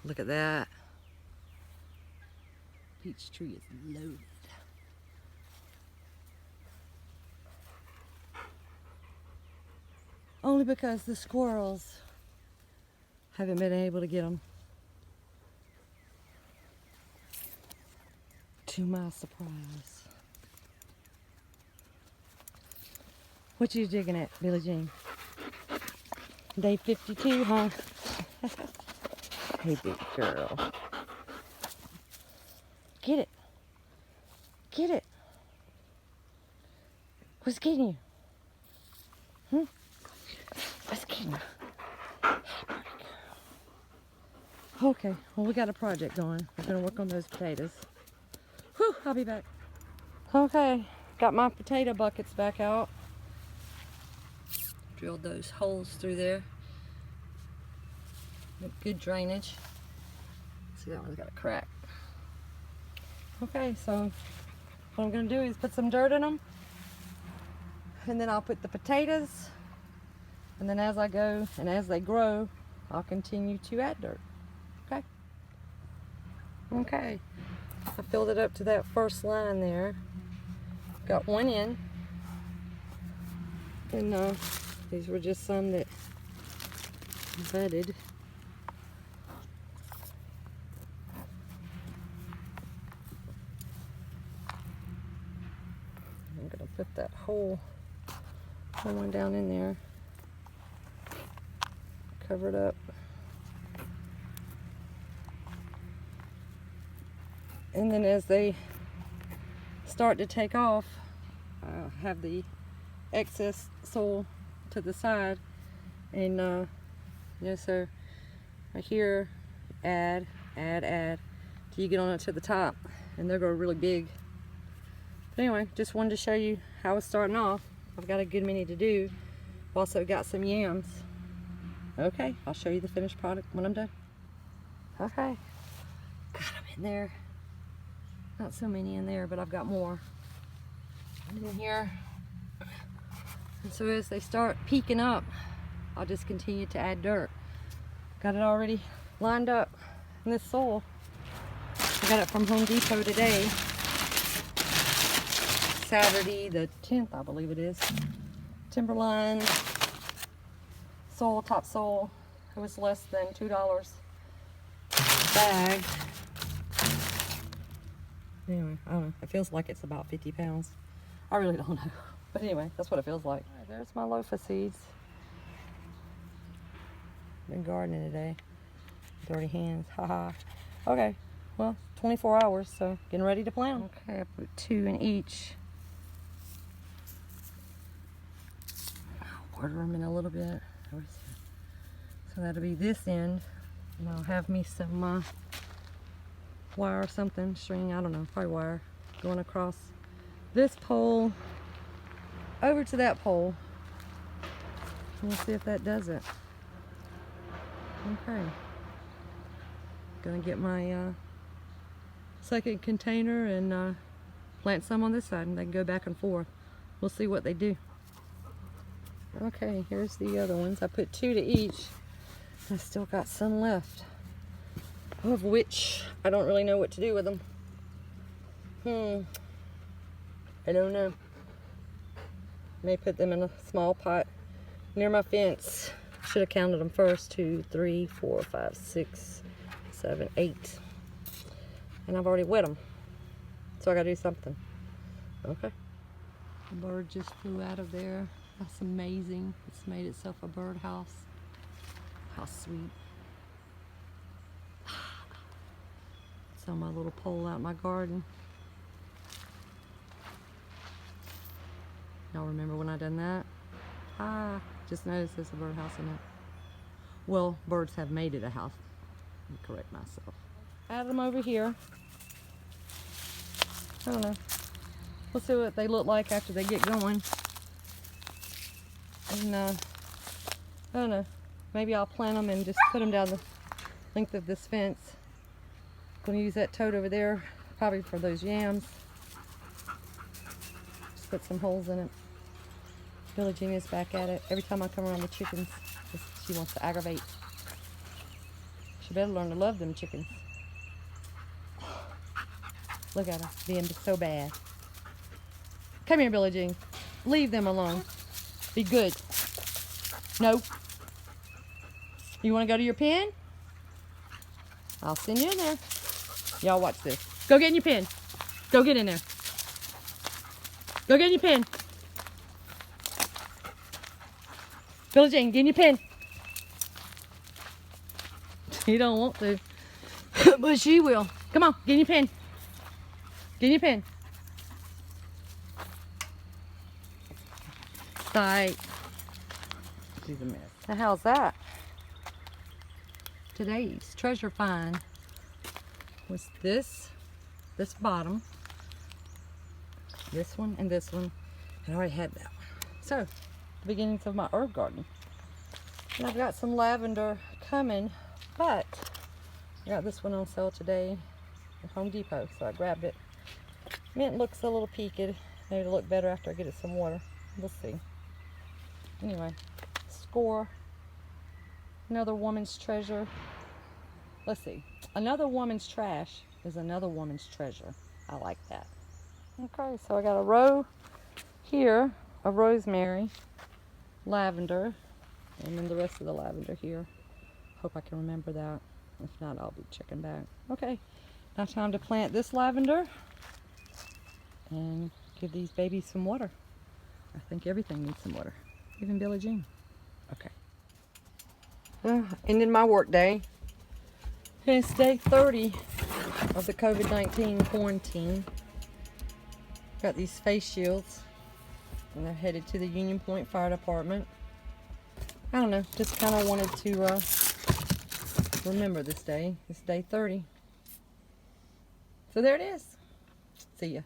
Look at that. Peach tree is loaded. Only because the squirrels haven't been able to get them. To my surprise. What you digging at, Billie Jean? Day 52, huh? Hey, big girl. Get it. Get it. What's getting you? Hmm? What's getting you? Okay, well, we got a project going. We're gonna work on those potatoes. Whew, I'll be back. Okay, got my potato buckets back out. Drilled those holes through there. Good drainage. See, that one's got a crack. Okay, so what I'm gonna do is put some dirt in them, and then I'll put the potatoes, and then as I go and as they grow, I'll continue to add dirt. Okay? Okay. I filled it up to that first line there. Got one in. And these were just some that budded. I'm gonna put that whole one down in there. Cover it up. And then as they start to take off, I'll have the excess soil to the side, and so right here, add till you get on it to the top, and they'll grow really big. But anyway, just wanted to show you how it's starting off. I've got a good many to do. I've also got some yams. Okay, I'll show you the finished product when I'm done. Okay, got them in there. Not so many in there, but I've got more in here. And so as they start peeking up, I'll just continue to add dirt. Got it already lined up in this soil. I got it from Home Depot today. Saturday the 10th, I believe it is. Timberline soil, top soil. It was less than $2 a bag. Anyway, I don't know. It feels like it's about 50 pounds. I really don't know. But anyway, that's what it feels like. All right, there's my loofah seeds. Been gardening today. Dirty hands. Haha. Okay. Well, 24 hours, so getting ready to plant. Okay, I put 2 in each. I'll water them in a little bit. So that'll be this end. And I'll have me some wire or something, string, I don't know, probably wire, going across this pole over to that pole. We'll see if that does it. Okay. Gonna get my second container and plant some on this side, and they can go back and forth. We'll see what they do. Okay, here's the other ones. I put 2 to each. I still got some left, of which I don't really know what to do with them. I don't know. May put them in a small pot near my fence. Should have counted them first. 2, 3, 4, 5, 6, 7, 8. And I've already wet them. So I gotta do something. Okay. The bird just flew out of there. That's amazing. It's made itself a birdhouse. How sweet. It's on my little pole out in my garden. Y'all remember when I done that? Just noticed there's a birdhouse in it. Well, birds have made it a house. Let me correct myself. Add them over here. I don't know. We'll see what they look like after they get going. And I don't know. Maybe I'll plant them and just put them down the length of this fence. I'm gonna use that tote over there, probably for those yams. Just put some holes in it. Billie Jean is back at it. Every time I come around the chickens, she wants to aggravate. She better learn to love them chickens. Look at her being so bad. Come here, Billie Jean. Leave them alone. Be good. No. You want to go to your pen? I'll send you in there. Y'all watch this. Go get in your pen. Go get in there. Go get in your pen. Billie Jean, get in your pen. She don't want to, but she will. Come on, get in your pen. Get in your pen. Sight. She's a mess. Now how's that? Today's treasure find was this bottom, this one, and this one. And I already had that one. So, the beginnings of my herb garden. And I've got some lavender coming, but I got this one on sale today at Home Depot, so I grabbed it. Mint looks a little peaked. Maybe it'll look better after I get it some water. We'll see. Anyway, score. Another woman's treasure. Let's see. Another woman's trash is another woman's treasure. I like that. Okay, so I got a row here of rosemary, lavender, and then the rest of the lavender here. Hope I can remember that. If not, I'll be checking back. Okay, now time to plant this lavender and give these babies some water. I think everything needs some water, even Billie Jean. Okay. Ended my work day. It's day 30 of the COVID-19 quarantine. Got these face shields, and they're headed to the Union Point Fire Department. I don't know, just kind of wanted to remember this day. It's day 30. So there it is. See ya.